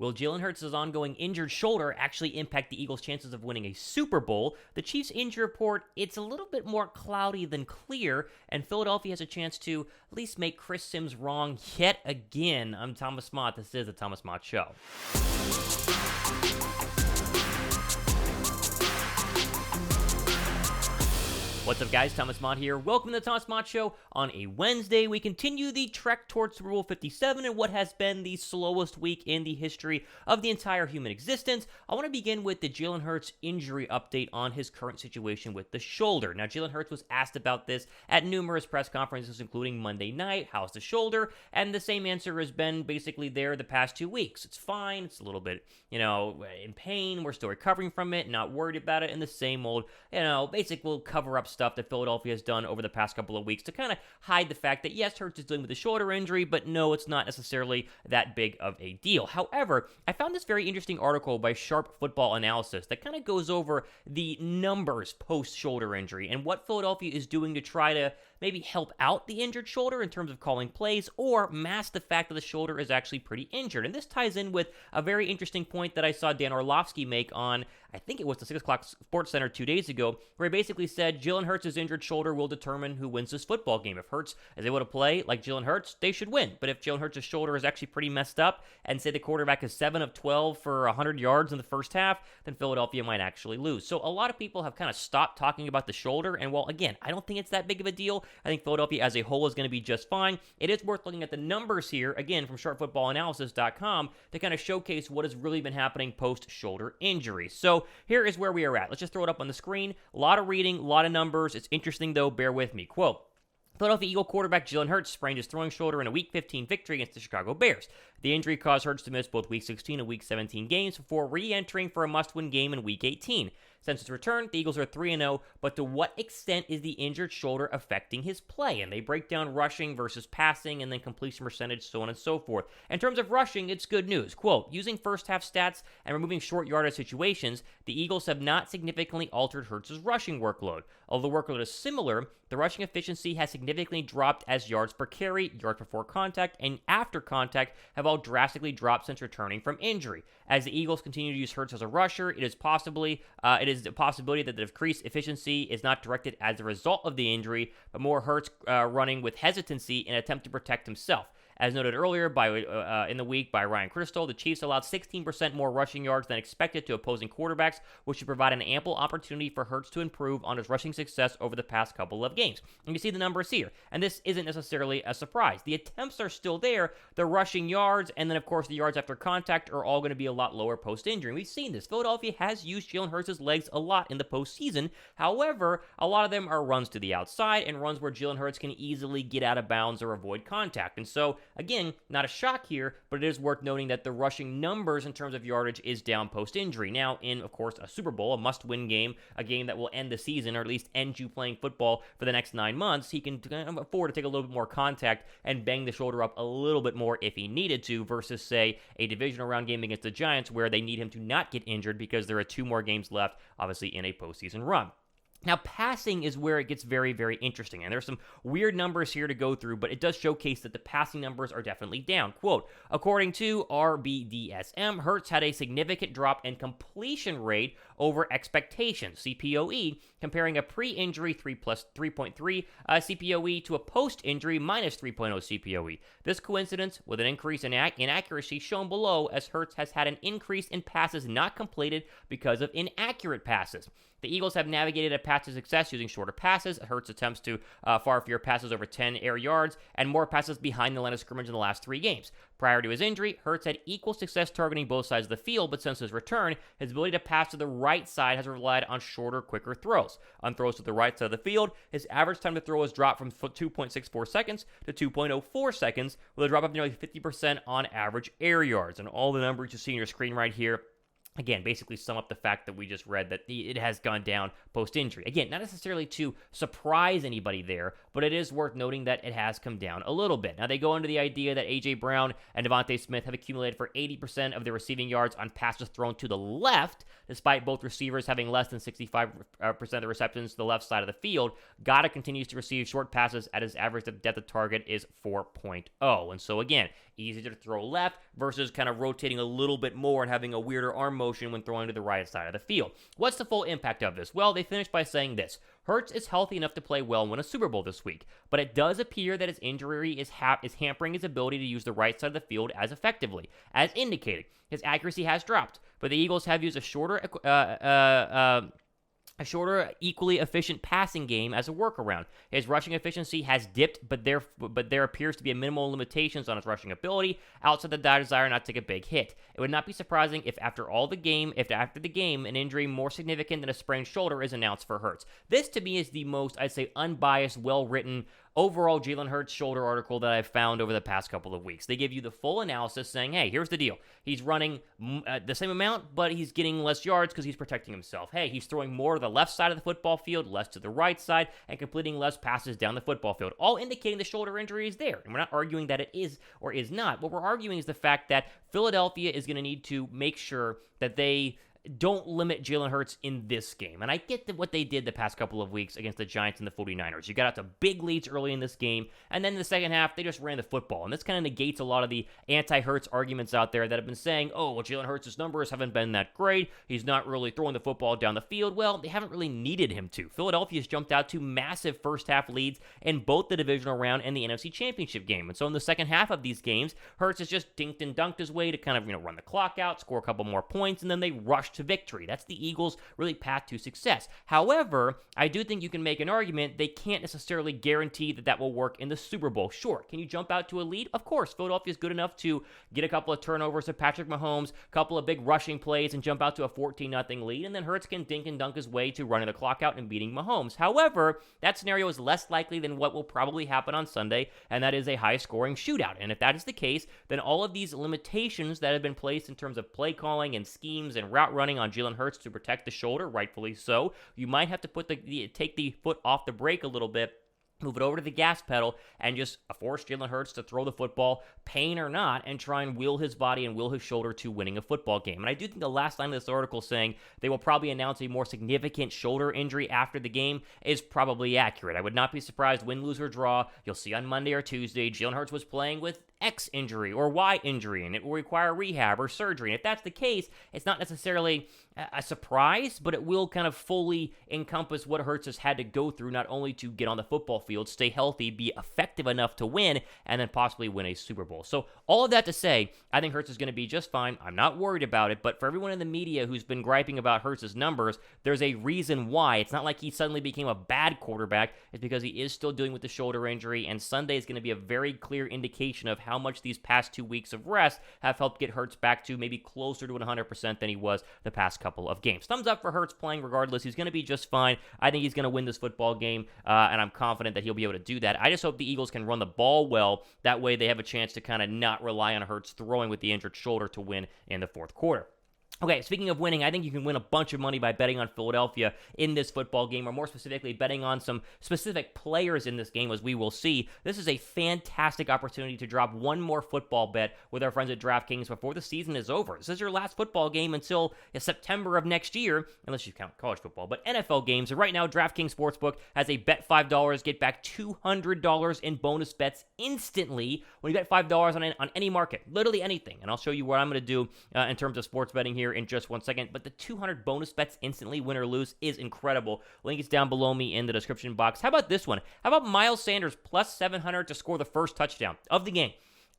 Will Jalen Hurts' ongoing injured shoulder actually impact the Eagles' chances of winning a Super Bowl? The Chiefs' injury report, it's a little bit more cloudy than clear, and Philadelphia has a chance to at least make Chris Sims wrong yet again. I'm Thomas Mott. This is the Thomas Mott Show. What's up, guys? Thomas Mott here. Welcome to the Thomas Mott Show. On a Wednesday, we continue the trek towards Super Bowl 57 in what has been the slowest week in the history of the entire human existence. I want to begin with the Jalen Hurts injury update on his current situation with the shoulder. Now, Jalen Hurts was asked about this at numerous press conferences, including Monday night. How's the shoulder? And the same answer has been basically there the past 2 weeks. It's fine. It's a little bit, in pain. We're still recovering from it. Not worried about it. And the same old, basic will cover up stuff that Philadelphia has done over the past couple of weeks to kind of hide the fact that, yes, Hurts is dealing with a shoulder injury, but no, it's not necessarily that big of a deal. However, I found this very interesting article by Sharp Football Analysis that kind of goes over the numbers post-shoulder injury and what Philadelphia is doing to try to maybe help out the injured shoulder in terms of calling plays or mask the fact that the shoulder is actually pretty injured. And this ties in with a very interesting point that I saw Dan Orlovsky make on, I think it was the 6 o'clock Sports Center 2 days ago, where he basically said Jalen Hurts' injured shoulder will determine who wins this football game. If Hurts is able to play like Jalen Hurts, they should win. But if Jalen Hurts' shoulder is actually pretty messed up, and say the quarterback is 7 of 12 for 100 yards in the first half, then Philadelphia might actually lose. So a lot of people have kind of stopped talking about the shoulder, and while, again, I don't think it's that big of a deal, I think Philadelphia as a whole is going to be just fine. It is worth looking at the numbers here, again, from sharpfootballanalysis.com, to kind of showcase what has really been happening post-shoulder injury. So here is where we are at. Let's just throw it up on the screen. A lot of reading, a lot of numbers. It's interesting, though. Bear with me. Quote, Philadelphia Eagle quarterback Jalen Hurts sprained his throwing shoulder in a Week 15 victory against the Chicago Bears. The injury caused Hurts to miss both Week 16 and Week 17 games before re-entering for a must-win game in Week 18. Since its return, the Eagles are 3-0, but to what extent is the injured shoulder affecting his play? And they break down rushing versus passing and then completion percentage, so on and so forth. In terms of rushing, it's good news. Quote, using first-half stats and removing short yardage situations, the Eagles have not significantly altered Hurts' rushing workload. Although the workload is similar, the rushing efficiency has significantly dropped as yards per carry, yards before contact, and after contact have all drastically dropped since returning from injury. As the Eagles continue to use Hurts as a rusher, it is a possibility that the decreased efficiency is not directed as a result of the injury, but more Hurts running with hesitancy in an attempt to protect himself. As noted earlier in the week by Ryan Crystal, the Chiefs allowed 16% more rushing yards than expected to opposing quarterbacks, which should provide an ample opportunity for Hurts to improve on his rushing success over the past couple of games. And you see the numbers here, and this isn't necessarily a surprise. The attempts are still there, the rushing yards, and then of course the yards after contact are all going to be a lot lower post-injury. We've seen this. Philadelphia has used Jalen Hurts' legs a lot in the postseason. However, a lot of them are runs to the outside and runs where Jalen Hurts can easily get out of bounds or avoid contact. And so, again, not a shock here, but it is worth noting that the rushing numbers in terms of yardage is down post-injury. Now, in, of course, a Super Bowl, a must-win game, a game that will end the season, or at least end you playing football for the next 9 months, he can afford to take a little bit more contact and bang the shoulder up a little bit more if he needed to, versus, say, a divisional round game against the Giants where they need him to not get injured because there are 2 more games left, obviously, in a postseason run. Now, passing is where it gets very, very interesting, and there's some weird numbers here to go through, but it does showcase that the passing numbers are definitely down. Quote, according to RBDSM, Hurts had a significant drop in completion rate over expectations, CPOE, comparing a pre-injury 3.3 CPOE to a post-injury minus 3.0 CPOE. This coincidence with an increase in inaccuracy shown below, as Hurts has had an increase in passes not completed because of inaccurate passes. The Eagles have navigated a path to success using shorter passes. Hurts attempts to far fewer passes over 10 air yards and more passes behind the line of scrimmage in the last 3 games. Prior to his injury, Hurts had equal success targeting both sides of the field, but since his return, his ability to pass to the right side has relied on shorter, quicker throws. On throws to the right side of the field, his average time to throw has dropped from 2.64 seconds to 2.04 seconds, with a drop of nearly 50% on average air yards. And all the numbers you see on your screen right here again, basically sum up the fact that we just read that it has gone down post-injury. Again, not necessarily to surprise anybody there, but it is worth noting that it has come down a little bit. Now, they go into the idea that A.J. Brown and Devontae Smith have accumulated for 80% of their receiving yards on passes thrown to the left, despite both receivers having less than 65% of the receptions to the left side of the field. Gotta continues to receive short passes at his average depth of target is 4.0. And so, again, easier to throw left versus kind of rotating a little bit more and having a weirder arm motion when throwing to the right side of the field. What's the full impact of this? Well, they finished by saying this: Hurts is healthy enough to play well and win a Super Bowl this week, but it does appear that his injury is hampering his ability to use the right side of the field as effectively. As indicated, his accuracy has dropped, but the Eagles have used a shorter, equally efficient passing game as a workaround. His rushing efficiency has dipped, but there appears to be a minimal limitations on his rushing ability outside the desire not to take a big hit. It would not be surprising if after the game, an injury more significant than a sprained shoulder is announced for Hurts. This, to me, is the most, I'd say, unbiased, well-written overall Jalen Hurts shoulder article that I've found over the past couple of weeks. They give you the full analysis saying, hey, here's the deal. He's running the same amount, but he's getting less yards because he's protecting himself. Hey, he's throwing more to the left side of the football field, less to the right side, and completing less passes down the football field, all indicating the shoulder injury is there. And we're not arguing that it is or is not. What we're arguing is the fact that Philadelphia is going to need to make sure that they don't limit Jalen Hurts in this game. And I get what they did the past couple of weeks against the Giants and the 49ers. You got out to big leads early in this game, and then in the second half, they just ran the football. And this kind of negates a lot of the anti-Hurts arguments out there that have been saying, oh, well, Jalen Hurts' numbers haven't been that great. He's not really throwing the football down the field. Well, they haven't really needed him to. Philadelphia's jumped out to massive first-half leads in both the divisional round and the NFC Championship game. And so in the second half of these games, Hurts has just dinked and dunked his way to kind of, run the clock out, score a couple more points, and then they rush to victory. That's the Eagles' really path to success. However, I do think you can make an argument they can't necessarily guarantee that will work in the Super Bowl. Sure, can you jump out to a lead? Of course, Philadelphia is good enough to get a couple of turnovers to Patrick Mahomes, a couple of big rushing plays, and jump out to a 14-0 lead, and then Hurts can dink and dunk his way to running the clock out and beating Mahomes. However, that scenario is less likely than what will probably happen on Sunday, and that is a high-scoring shootout. And if that is the case, then all of these limitations that have been placed in terms of play calling and schemes and route running on Jalen Hurts to protect the shoulder, rightfully so, you might have to take the foot off the brake a little bit, move it over to the gas pedal, and just force Jalen Hurts to throw the football, pain or not, and try and will his body and will his shoulder to winning a football game. And I do think the last line of this article saying they will probably announce a more significant shoulder injury after the game is probably accurate. I would not be surprised, win, lose, or draw. You'll see on Monday or Tuesday, Jalen Hurts was playing with X injury or Y injury, and it will require rehab or surgery. And if that's the case, it's not necessarily a surprise, but it will kind of fully encompass what Hurts has had to go through, not only to get on the football field, stay healthy, be effective enough to win, and then possibly win a Super Bowl. So all of that to say, I think Hurts is going to be just fine. I'm not worried about it, but for everyone in the media who's been griping about Hurts' numbers, there's a reason why. It's not like he suddenly became a bad quarterback. It's because he is still dealing with the shoulder injury, and Sunday is going to be a very clear indication of how much these past 2 weeks of rest have helped get Hurts back to maybe closer to 100% than he was the past couple of games. Thumbs up for Hurts playing regardless. He's going to be just fine. I think he's going to win this football game, and I'm confident that he'll be able to do that. I just hope the Eagles can run the ball well. That way they have a chance to kind of not rely on Hurts throwing with the injured shoulder to win in the fourth quarter. Okay, speaking of winning, I think you can win a bunch of money by betting on Philadelphia in this football game, or more specifically, betting on some specific players in this game, as we will see. This is a fantastic opportunity to drop one more football bet with our friends at DraftKings before the season is over. This is your last football game until September of next year, unless you count college football, but NFL games. And right now, DraftKings Sportsbook has a bet $5, get back $200 in bonus bets instantly when you bet $5 on any market, literally anything. And I'll show you what I'm going to do in terms of sports betting here in just 1 second, but the 200 bonus bets instantly, win or lose, is incredible. Link is down below me in the description box. How about this one? How about Miles Sanders plus 700 to score the first touchdown of the game?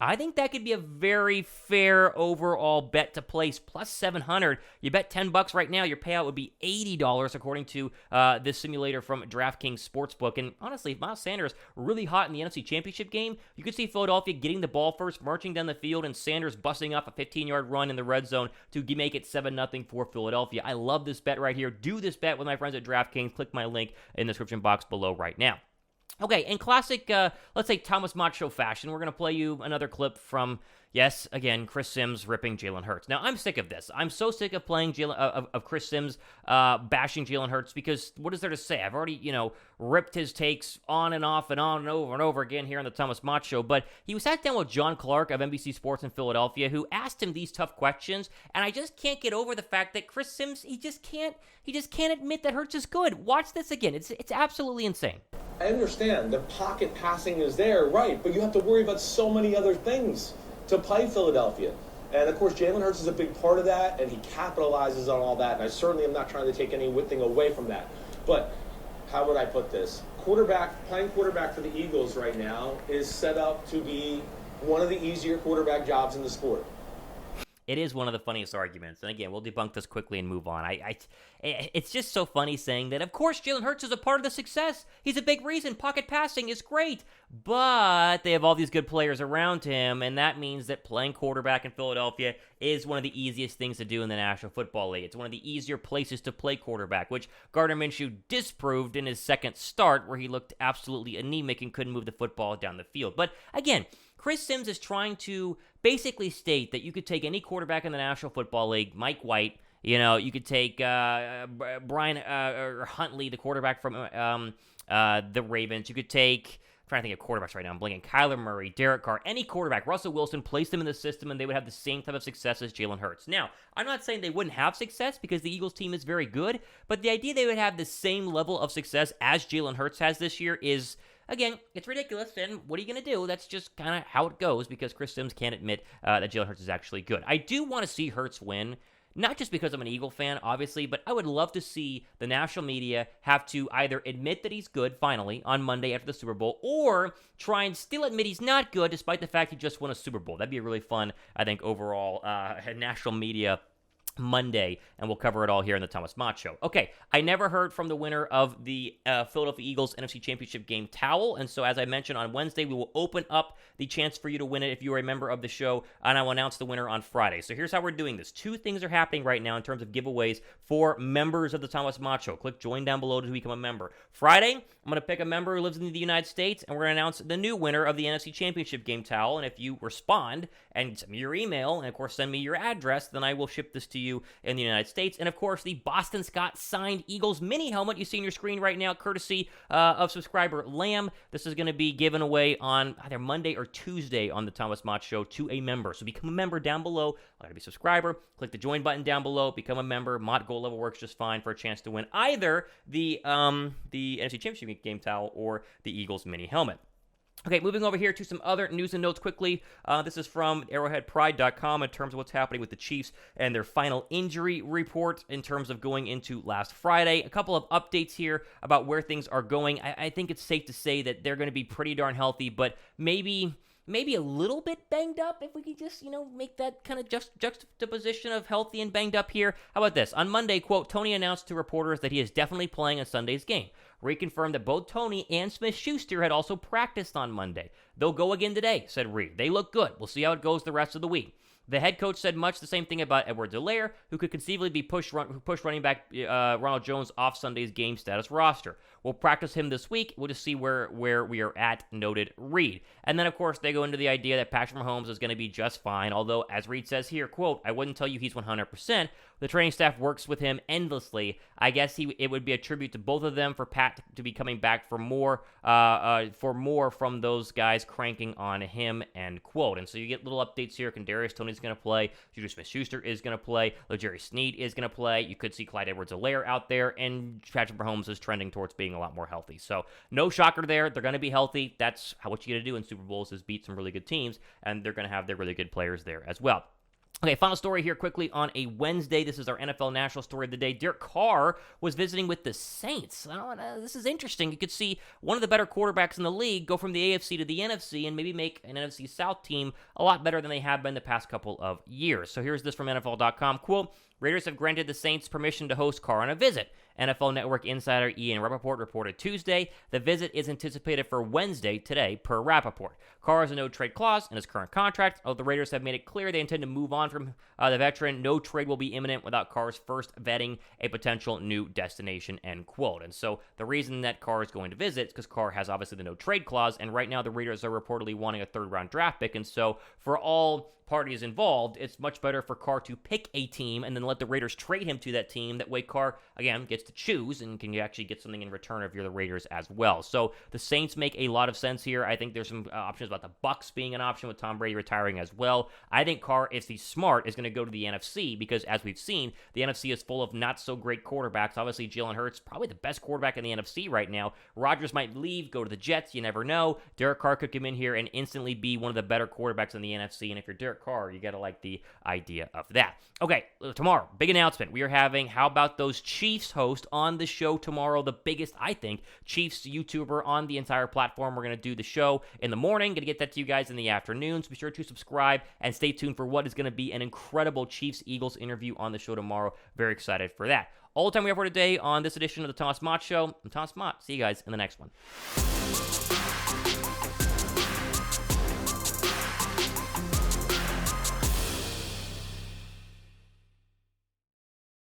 I think that could be a very fair overall bet to place. Plus 700. You bet $10 right now, your payout would be $80 according to this simulator from DraftKings Sportsbook. And honestly, if Miles Sanders really hot in the NFC Championship game, you could see Philadelphia getting the ball first, marching down the field, and Sanders busting off a 15-yard run in the red zone to make it 7-0 for Philadelphia. I love this bet right here. Do this bet with my friends at DraftKings. Click my link in the description box below right now. Okay, in classic, let's say Thomas Mott Show fashion, we're going to play you another clip from, yes, again, Chris Sims ripping Jalen Hurts. Now, I'm sick of this. I'm so sick of playing of Chris Sims bashing Jalen Hurts because what is there to say? I've already, ripped his takes on and off and on and over again here on the Thomas Mott Show, but he was sat down with John Clark of NBC Sports in Philadelphia, who asked him these tough questions, and I just can't get over the fact that Chris Sims, he just can't admit that Hurts is good. Watch this again. It's absolutely insane. I understand the pocket passing is there, right, but you have to worry about so many other things to play Philadelphia. And of course, Jalen Hurts is a big part of that, and he capitalizes on all that, and I certainly am not trying to take anything away from that. But how would I put this? Playing quarterback for the Eagles right now is set up to be one of the easier quarterback jobs in the sport. It is one of the funniest arguments. And again, we'll debunk this quickly and move on. It's just so funny saying that, of course, Jalen Hurts is a part of the success. He's a big reason. Pocket passing is great. But they have all these good players around him, and that means that playing quarterback in Philadelphia is one of the easiest things to do in the National Football League. It's one of the easier places to play quarterback, which Gardner Minshew disproved in his second start, where he looked absolutely anemic and couldn't move the football down the field. But again, Chris Sims is trying to basically state that you could take any quarterback in the National Football League, Mike White, you could take Brian or Huntley, the quarterback from the Ravens. You could take, I'm trying to think of quarterbacks right now, I'm blanking, Kyler Murray, Derek Carr, any quarterback, Russell Wilson, place them in the system and they would have the same type of success as Jalen Hurts. Now, I'm not saying they wouldn't have success because the Eagles team is very good, but the idea they would have the same level of success as Jalen Hurts has this year is, again, it's ridiculous, and what are you going to do? That's just kind of how it goes because Chris Sims can't admit that Jalen Hurts is actually good. I do want to see Hurts win, not just because I'm an Eagle fan, obviously, but I would love to see the national media have to either admit that he's good, finally, on Monday after the Super Bowl, or try and still admit he's not good despite the fact he just won a Super Bowl. That'd be a really fun, I think, overall national media Monday, and we'll cover it all here in the Thomas Mott Show. Okay, I never heard from the winner of the Philadelphia Eagles NFC Championship game towel, and so as I mentioned on Wednesday, we will open up the chance for you to win it if you are a member of the show, and I will announce the winner on Friday. So here's how we're doing this. Two things are happening right now in terms of giveaways for members of the Thomas Mott Show. Click join down below to become a member. Friday, I'm going to pick a member who lives in the United States, and we're going to announce the new winner of the NFC Championship game towel, and if you respond and send me your email, and of course send me your address, then I will ship this to you in the United States. And of course, the Boston Scott signed Eagles mini helmet you see on your screen right now, courtesy of subscriber Lamb. This is going to be given away on either Monday or Tuesday on the Thomas Mott Show to a member. So become a member down below. I got to be a subscriber. Click the join button down below. Become a member. Mott Gold level works just fine for a chance to win either the NFC Championship game towel or the Eagles mini helmet. Okay, moving over here to some other news and notes quickly. This is from arrowheadpride.com in terms of what's happening with the Chiefs and their final injury report in terms of going into last Friday. A couple of updates here about where things are going. I think it's safe to say that they're going to be pretty darn healthy, but maybe a little bit banged up if we could just, make that kind of juxtaposition of healthy and banged up here. How about this? On Monday, quote, Tony announced to reporters that he is definitely playing on Sunday's game. Reconfirmed that both Tony and Smith-Schuster had also practiced on Monday. They'll go again today, said Reed. They look good. We'll see how it goes the rest of the week. The head coach said much the same thing about Edwards-Helaire, who could conceivably be push running back Ronald Jones off Sunday's game status roster. We'll practice him this week. We'll just see where we are at, noted Reed. And then, of course, they go into the idea that Patrick Mahomes is going to be just fine, although, as Reed says here, quote, I wouldn't tell you he's 100%. The training staff works with him endlessly. I guess it would be a tribute to both of them for Pat to be coming back for more from those guys cranking on him, end quote. And so you get little updates here. Kadarius Toney's going to play. Juju Smith-Schuster is going to play. L'Jarius Sneed is going to play. You could see Clyde Edwards-Helaire out there, and Patrick Mahomes is trending towards being a lot more healthy. So no shocker there. They're going to be healthy. That's what you got to do in Super Bowls is beat some really good teams, and they're going to have their really good players there as well. Okay, final story here quickly on a Wednesday. This is our NFL national story of the day. Derek Carr was visiting with the Saints. This is interesting. You could see one of the better quarterbacks in the league go from the AFC to the NFC and maybe make an NFC South team a lot better than they have been the past couple of years. So here's this from NFL.com. Quote, Raiders have granted the Saints permission to host Carr on a visit. NFL Network insider Ian Rappaport reported Tuesday. The visit is anticipated for Wednesday today, per Rappaport. Carr has a no-trade clause in his current contract. Although the Raiders have made it clear they intend to move on from the veteran, no trade will be imminent without Carr's first vetting a potential new destination, end quote. And so the reason that Carr is going to visit is because Carr has obviously the no-trade clause, and right now the Raiders are reportedly wanting a third-round draft pick, and so for all parties involved, it's much better for Carr to pick a team and then let the Raiders trade him to that team. That way Carr, again, gets to choose and can actually get something in return if you're the Raiders as well. So the Saints make a lot of sense here. I think there's some options about the Bucs being an option with Tom Brady retiring as well. I think Carr, if he's smart, is going to go to the NFC because, as we've seen, the NFC is full of not-so-great quarterbacks. Obviously, Jalen Hurts, probably the best quarterback in the NFC right now. Rodgers might leave, go to the Jets. You never know. Derek Carr could come in here and instantly be one of the better quarterbacks in the NFC, and if you're Derek Carr, you got to like the idea of that. Okay, tomorrow, big announcement. We are having, how about those Chiefs host on the show tomorrow, the biggest, I think, Chiefs YouTuber on the entire platform. We're going to do the show in the morning, going to get that to you guys in the afternoon, so be sure to subscribe and stay tuned for what is going to be an incredible Chiefs-Eagles interview on the show tomorrow. Very excited for that. All the time we have for today on this edition of the Thomas Mott Show. I'm Thomas Mott. See you guys in the next one.